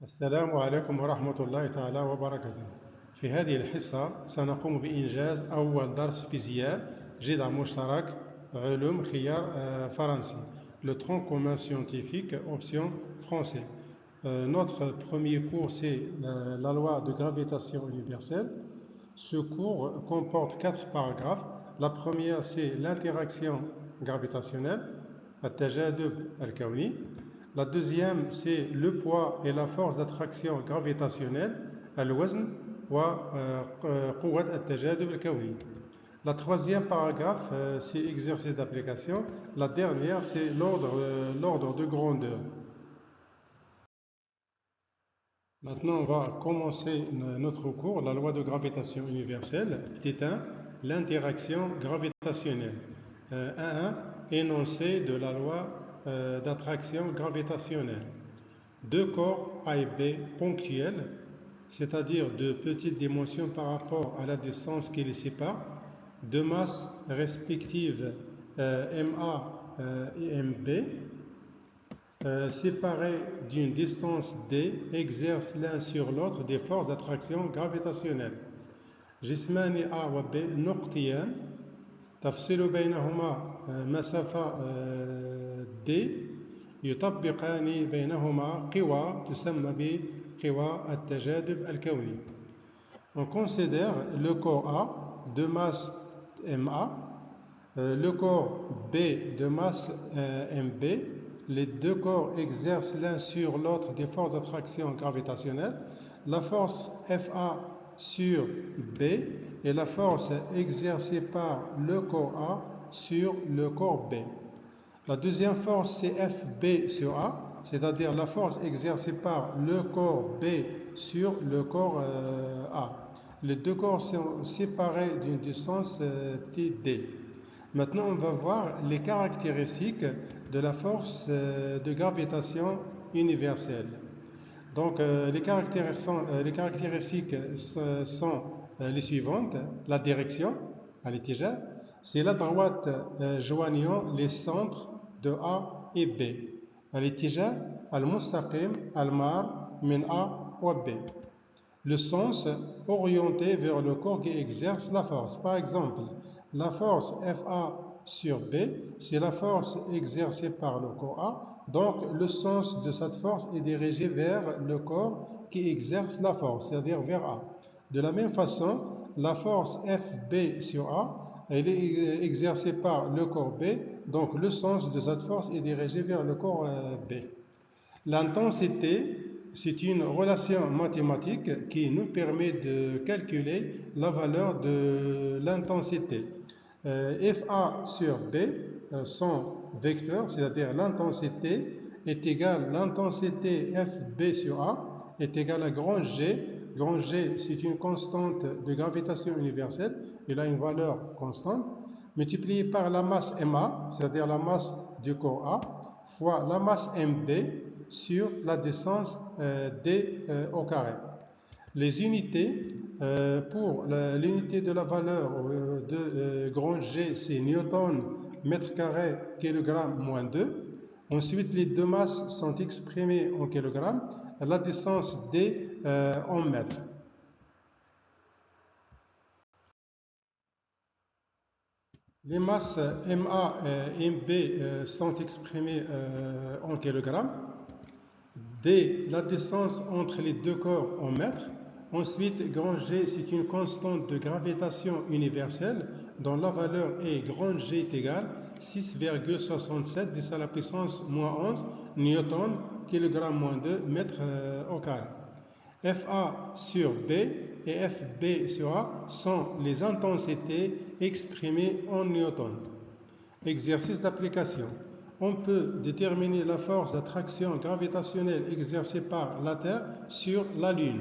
السلام عليكم ورحمة الله تعالى وبركاته. في هذه الحصة سنقوم بإنجاز أول درس فيزياء جدع مشترك علوم خيار فرنسي. Le tronc commun scientifique, option français. Notre premier cours, c'est la loi de gravitation universelle. Ce cours comporte 4 paragraphes. La première, c'est l'interaction gravitationnelle, التجاذب الكوني. La deuxième, c'est le poids et la force d'attraction gravitationnelle, الوزن وقوة التجاذب الكوني. La troisième paragraphe, c'est exercice d'application. La dernière, c'est l'ordre de grandeur. Maintenant, on va commencer notre cours, la loi de gravitation universelle. Petit 1, l'interaction gravitationnelle. 1.1, énoncé de la loi d'attraction gravitationnelle. Deux corps A et B ponctuels, c'est-à-dire de petites dimensions par rapport à la distance qui les sépare, deux masses respectives MA et MB, séparés d'une distance D, exercent l'un sur l'autre des forces d'attraction gravitationnelle. جسمان A و B نقطيان تفصل بينهما مسافة D يطبقان بينهما قوى تسمى بقوى التجاذب الكوني. On considère le corps A de masse MA, le corps B de masse MB. Les deux corps exercent l'un sur l'autre des forces d'attraction gravitationnelle. La force FA sur B et la force exercée par le corps A sur le corps B. La deuxième force, c'est FB sur A, c'est-à-dire la force exercée par le corps B sur le corps A. Les deux corps sont séparés d'une distance petit d. Maintenant, on va voir les caractéristiques de la force de gravitation universelle. Donc, les caractéristiques sont les suivantes. La direction, al-ittijah, c'est la droite joignant les centres de A et B. Al-ittijah al-mustaqim al-mar min A ou B. Le sens orienté vers le corps qui exerce la force. Par exemple, la force FA sur B, c'est la force exercée par le corps A. Donc, le sens de cette force est dirigé vers le corps qui exerce la force, c'est-à-dire vers A. De la même façon, la force FB sur A, elle est exercée par le corps B. Donc, le sens de cette force est dirigé vers le corps B. L'intensité, c'est une relation mathématique qui nous permet de calculer la valeur de l'intensité. FA sur B, son vecteur, c'est-à-dire l'intensité, est égale à l'intensité FB sur A, est égale à grand G. Grand G, c'est une constante de gravitation universelle, il a une valeur constante, multipliée par la masse MA, c'est-à-dire la masse du corps A, fois la masse MB, sur la distance D au carré. Les unités, pour l'unité de la valeur de grand G, c'est Newton, mètre carré, kilogramme, moins 2. Ensuite, les deux masses sont exprimées en kilogrammes, la distance D en mètres. Les masses MA et MB sont exprimées en kilogrammes. D, la distance entre les deux corps en mètres. Ensuite, grand G, c'est une constante de gravitation universelle dont la valeur est grand G est égal 6,67 10 à la puissance moins 11 newton, kilogramme moins 2, mètre au carré. FA sur B et FB sur A sont les intensités exprimées en newton. Exercice d'application. On peut déterminer la force d'attraction gravitationnelle exercée par la Terre sur la Lune.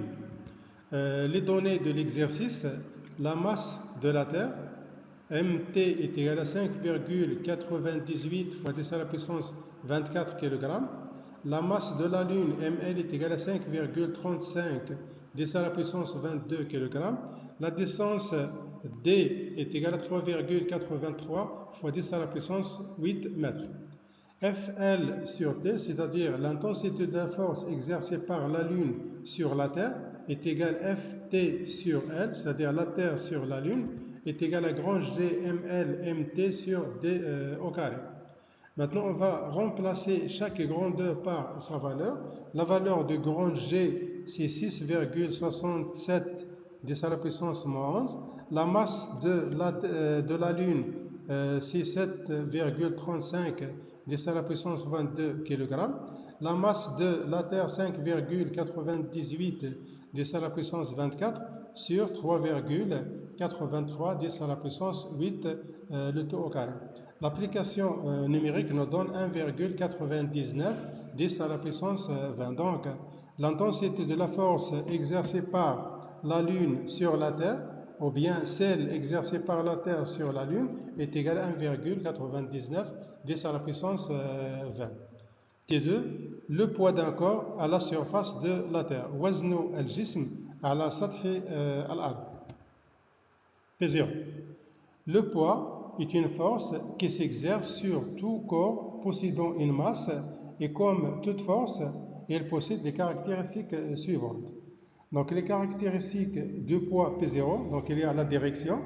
Les données de l'exercice, la masse de la Terre, MT est égale à 5,98 fois 10 à la puissance 24 kg. La masse de la Lune, ML, est égale à 5,35 10 à la puissance 22 kg. La distance D est égale à 3,83 fois 10 à la puissance 8 mètres. Fl sur T, c'est-à-dire l'intensité de la force exercée par la Lune sur la Terre, est égale Ft sur L, c'est-à-dire la Terre sur la Lune, est égale à grand G ml mt sur D au carré. Maintenant, on va remplacer chaque grandeur par sa valeur. La valeur de grand G, c'est 6,67 10 à la puissance moins 11. La masse de la Lune, c'est 7,35 10 à la puissance 22 kg. La masse de la Terre, 5,98 10 à la puissance 24 sur 3,83 10 à la puissance 8, le tout au carré. L'application numérique nous donne 1,99 10 à la puissance 20. Donc, l'intensité de la force exercée par la Lune sur la Terre, ou bien celle exercée par la Terre sur la Lune, est égale à 1,99 10 à la puissance 20. T2, le poids d'un corps à la surface de la Terre. وزن الجسم على سطح الأرض. P0. Le poids est une force qui s'exerce sur tout corps possédant une masse et comme toute force, elle possède les caractéristiques suivantes. Donc les caractéristiques du poids P0, donc il y a la direction,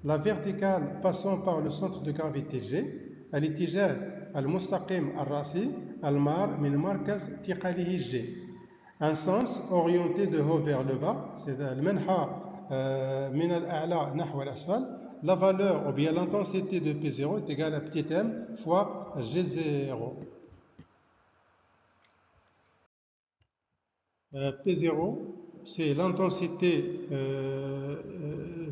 la verticale passant par le centre de gravité G, الاتجاه المستقيم الرأسي المار من مركز ثقله G. Un sens orienté de haut vers le bas, c'est المنحى من الأعلى نحو الأسفل. La valeur ou bien l'intensité de P0 est égale à petit m fois G0. P0, c'est l'intensité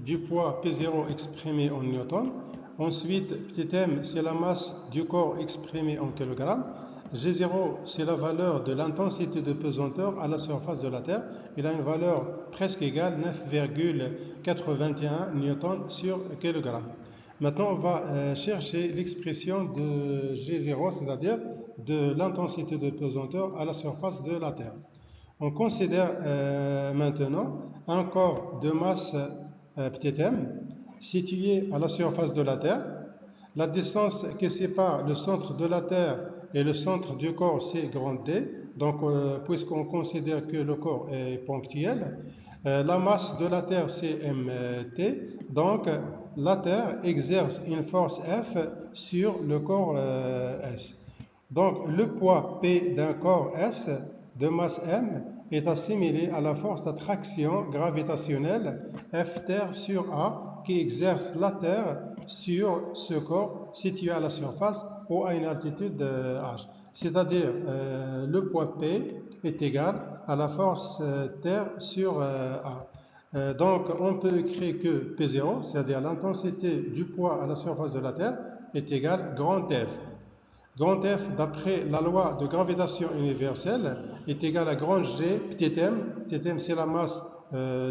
du poids P0 exprimé en newton. Ensuite, petit m, c'est la masse du corps exprimée en kilogrammes. G0, c'est la valeur de l'intensité de pesanteur à la surface de la Terre. Il a une valeur presque égale 9,81 newton sur kilogramme. Maintenant, on va chercher l'expression de G0, c'est-à-dire de l'intensité de pesanteur à la surface de la Terre. On considère maintenant un corps de masse petit m situé à la surface de la Terre. La distance qui sépare le centre de la Terre et le centre du corps, c'est grand D. Donc, puisqu'on considère que le corps est ponctuel, la masse de la Terre, c'est mt. Donc, la Terre exerce une force F sur le corps S. Donc, le poids P d'un corps S de masse m est assimilé à la force d'attraction gravitationnelle F terre sur A qui exerce la Terre sur ce corps situé à la surface ou à une altitude h. C'est-à-dire le poids P est égal à la force Terre sur A. Donc on peut écrire que P0, c'est-à-dire l'intensité du poids à la surface de la Terre, est égale grand F. Grand F, d'après la loi de gravitation universelle, est égal à grand G, petit m. Petit m, c'est la masse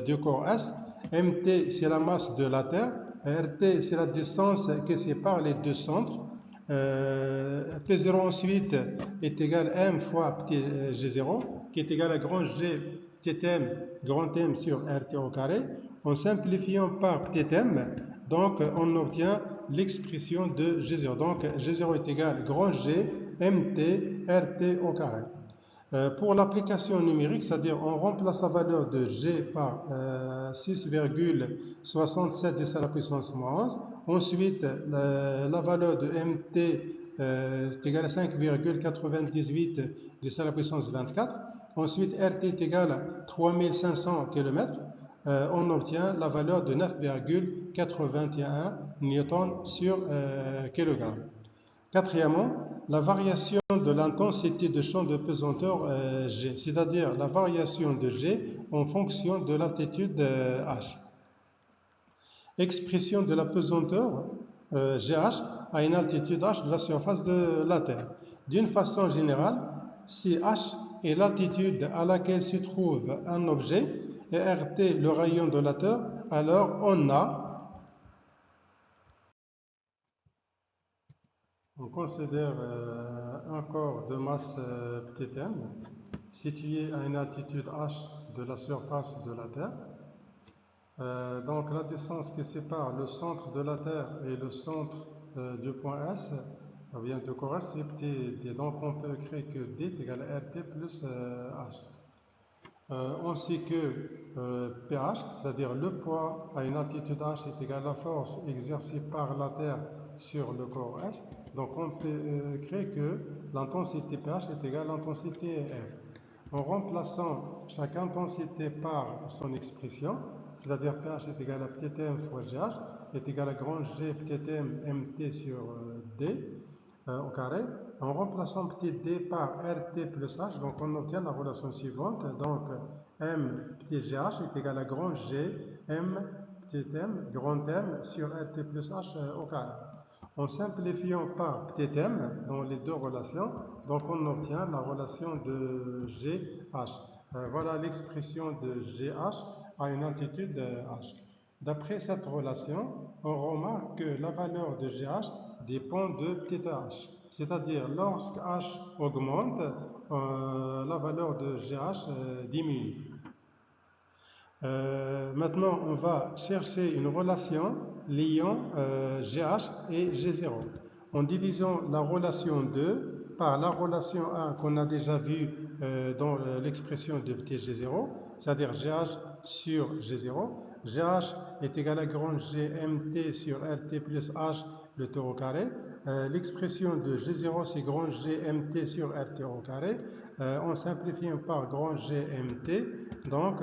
du corps S. Mt, c'est la masse de la Terre. Rt, c'est la distance qui sépare les deux centres. P0 ensuite est égal à m fois petit G0, qui est égal à grand G, petit m, grand M sur Rt au carré. En simplifiant par petit m, donc on obtient l'expression de G0. Donc G0 est égal à grand G mt RT au carré. Pour l'application numérique, c'est-à-dire on remplace la valeur de G par 6,67 10 à la puissance moins 11. Ensuite, la valeur de MT est égale à 5,98 10 à la puissance 24. Ensuite, RT est égal à 3500 km. On obtient la valeur de 9,81 newton sur kilogramme. Quatrièmement, la variation de l'intensité de champ de pesanteur G, c'est-à-dire la variation de G en fonction de l'altitude H. Expression de la pesanteur GH à une altitude H de la surface de la Terre. D'une façon générale, si H est l'altitude à laquelle se trouve un objet et RT le rayon de la Terre, alors on considère un corps de masse petit m situé à une altitude h de la surface de la Terre. Donc la distance qui sépare le centre de la Terre et le centre du point S, ou bien de corps S, c'est petit d. Donc on peut créer que d est égal à RT plus H. On sait que pH, c'est-à-dire le poids à une altitude H est égal à la force exercée par la Terre sur le corps S. Donc on peut créer que l'intensité pH est égale à l'intensité F. En remplaçant chaque intensité par son expression, c'est-à-dire pH est égal à petit m fois GH, est égal à grand G petit m mt sur D au carré. En remplaçant petit d par RT plus H, donc on obtient la relation suivante. Donc M petit GH est égal à grand G M petit m grand M sur RT plus H au carré. En simplifiant par petit m dans les deux relations, donc on obtient la relation de GH. Voilà l'expression de GH à une altitude H. D'après cette relation, on remarque que la valeur de GH dépend de petit h. C'est-à-dire, lorsque h augmente, la valeur de GH diminue. Maintenant, on va chercher une relation liant GH et G0. En divisant la relation 2 par la relation 1 qu'on a déjà vue dans l'expression de petit G0, c'est-à-dire GH sur G0, GH est égal à grand GMT sur RT plus H le tour au carré. L'expression de G0 c'est grand GMT sur RT au carré. En simplifiant par grand GMT, donc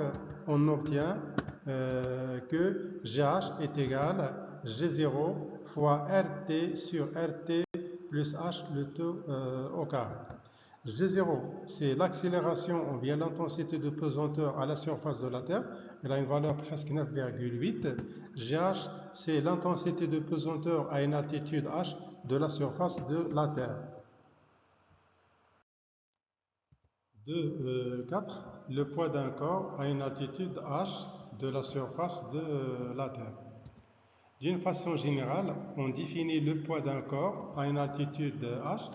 on obtient que GH est égal à G0 fois RT sur RT plus H le tout au carré. G0, c'est l'accélération ou bien l'intensité de pesanteur à la surface de la Terre. Elle a une valeur presque 9,8. GH, c'est l'intensité de pesanteur à une altitude H de la surface de la Terre. 4. Le poids d'un corps à une altitude H de la surface de la Terre. D'une façon générale, on définit le poids d'un corps à une altitude H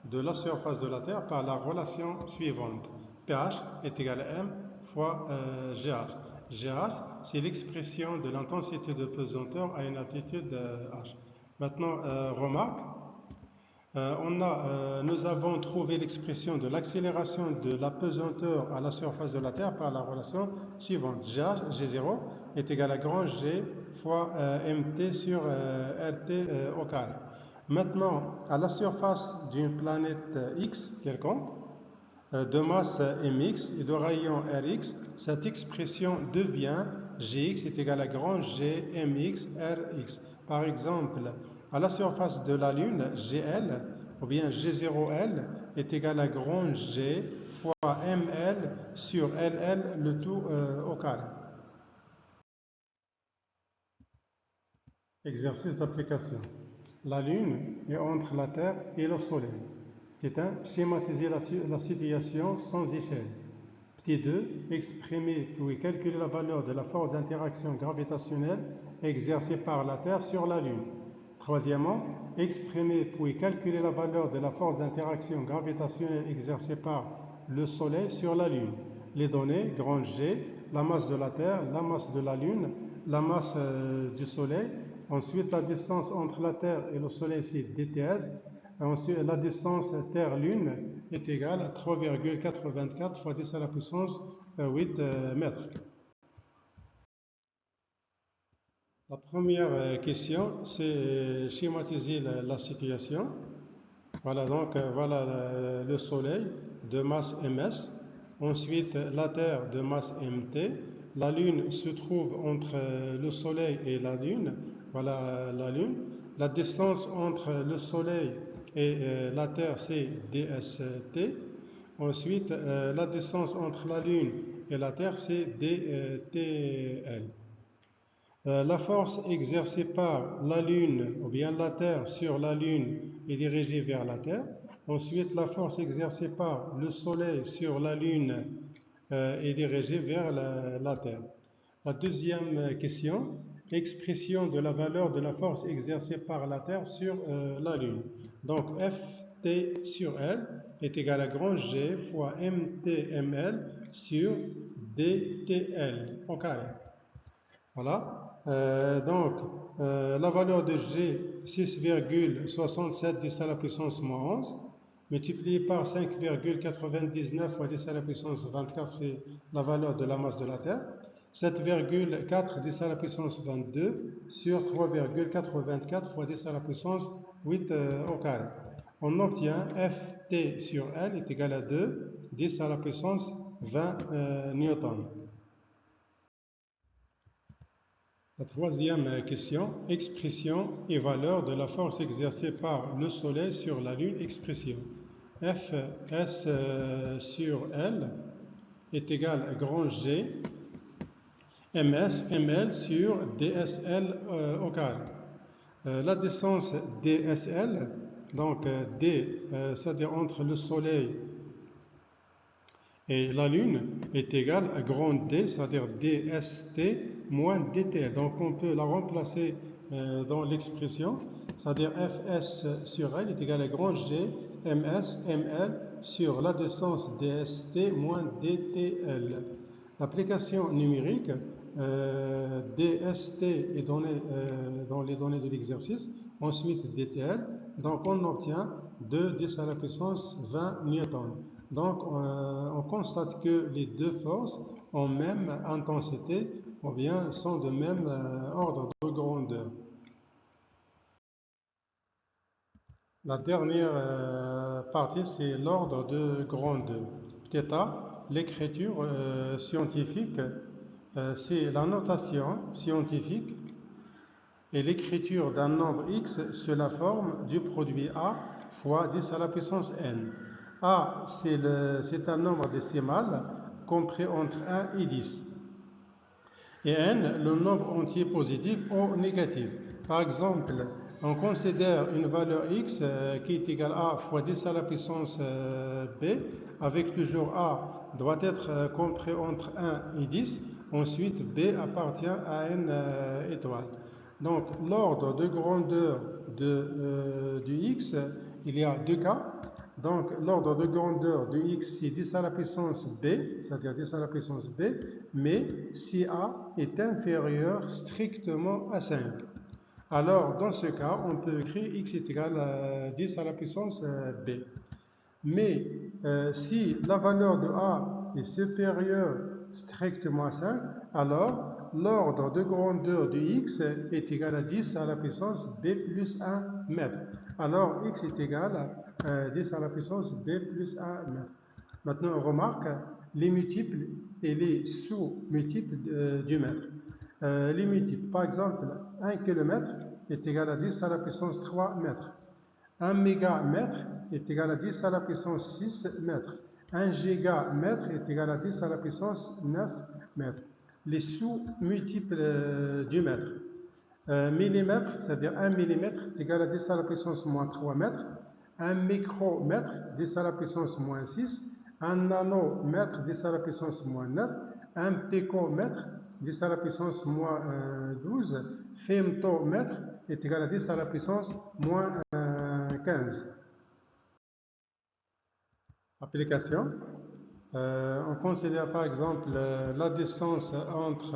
de la surface de la Terre par la relation suivante. pH est égal à M fois GH. GH, c'est l'expression de l'intensité de pesanteur à une altitude H. Maintenant, remarque, nous avons trouvé l'expression de l'accélération de la pesanteur à la surface de la Terre par la relation suivante. G0 est égal à grand G fois mt sur RT au carré. Maintenant, à la surface d'une planète X quelconque, de masse mx et de rayon Rx, cette expression devient Gx est égal à grand G mx Rx. Par exemple, à la surface de la Lune, Gl ou bien G0L est égal à grand G fois ml sur ll le tout au carré. Exercice d'application. La Lune est entre la Terre et le Soleil. Petit 1. Schématiser la situation sans échelle. Petit 2. Exprimer puis calculer la valeur de la force d'interaction gravitationnelle exercée par la Terre sur la Lune. Troisièmement, exprimer puis calculer la valeur de la force d'interaction gravitationnelle exercée par le Soleil sur la Lune. Les données, grand G, la masse de la Terre, la masse de la Lune, la masse du Soleil. Ensuite, la distance entre la Terre et le Soleil, c'est dts. Ensuite, la distance Terre-Lune est égale à 3,84 fois 10 à la puissance 8 mètres. La première question, c'est schématiser la situation. Voilà, donc voilà le Soleil de masse ms. Ensuite, la Terre de masse mt. La Lune se trouve entre le Soleil et la Lune. Voilà la Lune. La distance entre le Soleil et la Terre, c'est dst. Ensuite, la distance entre la Lune et la Terre, c'est dtl. La force exercée par la Lune ou bien la Terre sur la Lune est dirigée vers la Terre. Ensuite, la force exercée par le Soleil sur la Lune est dirigée vers la Terre. La deuxième question, expression de la valeur de la force exercée par la Terre sur la Lune. Donc, Ft sur L est égal à grand G fois MTML sur DTL au carré. Voilà. La valeur de G, 6,67 10 à la puissance moins 11, multiplié par 5,99 fois 10 à la puissance 24, c'est la valeur de la masse de la Terre. 7,4 10 à la puissance 22 sur 3,84 fois 10 à la puissance 8 au carré. On obtient Ft sur L est égal à 2 10 à la puissance 20 newtons. La troisième question, expression et valeur de la force exercée par le Soleil sur la Lune. Expression Fs sur L est égal à grand G ms ml sur dsl au carré. La distance dsl, donc d, c'est-à-dire entre le Soleil et la Lune, est égale à grand D, c'est-à-dire dst moins dtl. Donc on peut la remplacer dans l'expression, c'est-à-dire fs sur L est égal à grand G ms ml sur la distance dst moins dtl. L'application numérique, dst est donné dans les données de l'exercice, ensuite dtl, donc on obtient 2 10 à la puissance 20 newtons. Donc on constate que les deux forces ont même intensité ou bien sont de même ordre de grandeur. La dernière partie, c'est l'ordre de grandeur. Θ, l'écriture scientifique, c'est la notation scientifique et l'écriture d'un nombre x sous la forme du produit A fois 10 à la puissance n. A, c'est un nombre décimal compris entre 1 et 10. Et n, le nombre entier positif ou négatif. Par exemple, on considère une valeur x qui est égale à fois 10 à la puissance b, avec toujours a doit être compris entre 1 et 10. Ensuite, b appartient à n étoile. Donc, l'ordre de grandeur du x, il y a deux cas. Donc, l'ordre de grandeur de x, c'est 10 à la puissance b, c'est-à-dire 10 à la puissance b, mais si a est inférieur strictement à 5. Alors, dans ce cas, on peut écrire x est égal à 10 à la puissance b. Mais si la valeur de a est supérieure strictement à 5, alors l'ordre de grandeur de x est égal à 10 à la puissance b plus 1 mètre. Alors x est égal à 10 à la puissance b plus 1 mètre. Maintenant, on remarque les multiples et les sous-multiples du mètre. Les multiples, par exemple, 1 km est égal à 10 à la puissance 3 mètres. 1 mégamètre est égal à 10 à la puissance 6 mètres. 1 gigamètre est égal à 10 à la puissance 9 mètres. Les sous-multiples du mètre. Millimètre, c'est-à-dire 1 millimètre est égal à 10 à la puissance moins 3 mètres. 1 micromètre, 10 à la puissance moins 6. 1 nanomètre, 10 à la puissance moins 9. 1 picomètre, 10 à la puissance moins 12. Femtomètre est égal à 10 à la puissance moins 15. Application. On considère par exemple la distance entre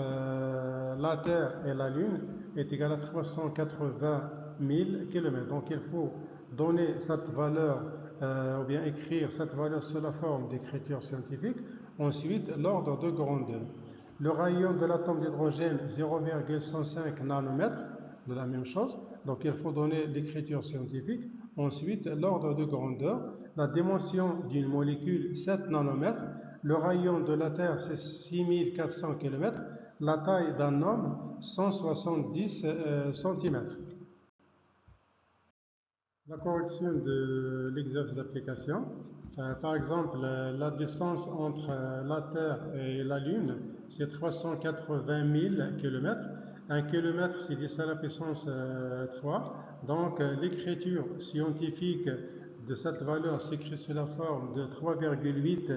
la Terre et la Lune est égale à 380 000 km. Donc il faut donner cette valeur ou bien écrire cette valeur sous la forme d'écriture scientifique. Ensuite, l'ordre de grandeur. Le rayon de l'atome d'hydrogène 0,105 nanomètres, de la même chose. Donc il faut donner l'écriture scientifique. Ensuite, l'ordre de grandeur. La dimension d'une molécule 7 nanomètres. Le rayon de la Terre c'est 6400 km. La taille d'un homme 170 cm. La correction de l'exercice d'application. Par exemple, la distance entre la Terre et la Lune, c'est 380 000 km. 1 km, c'est 10 à la puissance 3. Donc, l'écriture scientifique de cette valeur s'écrit sous la forme de 3,8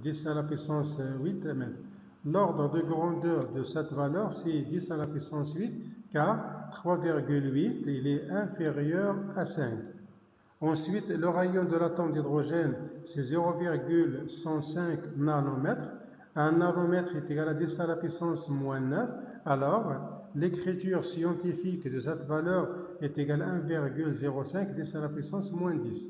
10 à la puissance 8 mètres. L'ordre de grandeur de cette valeur, c'est 10 à la puissance 8, car 3,8, il est inférieur à 5. Ensuite, le rayon de l'atome d'hydrogène, c'est 0,105 nanomètres. Un nanomètre est égal à 10 à la puissance moins 9. Alors, l'écriture scientifique de cette valeur est égale à 1,05 10 à la puissance moins 10.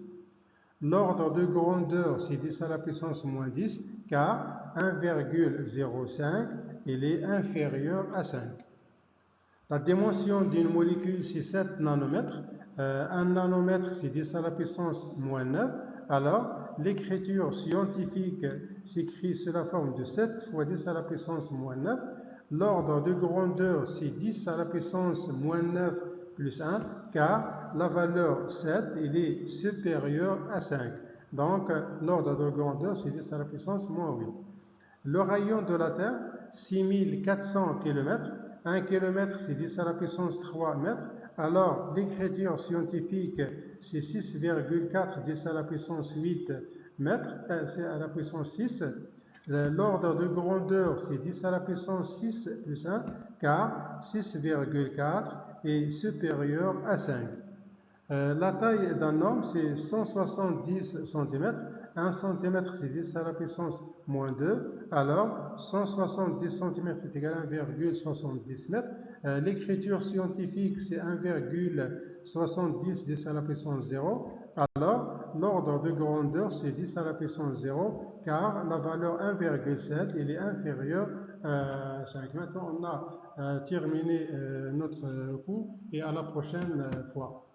L'ordre de grandeur, c'est 10 à la puissance moins 10, car 1,05, il est inférieur à 5. La dimension d'une molécule, c'est 7 nanomètres. 1 nanomètre, c'est 10 à la puissance moins 9. Alors, l'écriture scientifique s'écrit sous la forme de 7 fois 10 à la puissance moins 9. L'ordre de grandeur, c'est 10 à la puissance moins 9 plus 1, car la valeur 7, il est supérieur à 5. Donc, l'ordre de grandeur, c'est 10 à la puissance moins 8. Le rayon de la Terre, 6400 km. 1 km, c'est 10 à la puissance 3 mètres. Alors, l'écriture scientifique, c'est 6,4 10 à la puissance 8 mètres, c'est à la puissance 6. L'ordre de grandeur, c'est 10 à la puissance 6 plus 1, car 6,4 est supérieur à 5. La taille d'un homme, c'est 170 cm. 1 cm, c'est 10 à la puissance moins 2. Alors, 170 cm est égal à 1,70 m. L'écriture scientifique, c'est 1,70 10 à la puissance 0. Alors, l'ordre de grandeur, c'est 10 à la puissance 0, car la valeur 1,7, il est inférieur à 5. Maintenant, on a terminé notre cours et à la prochaine fois.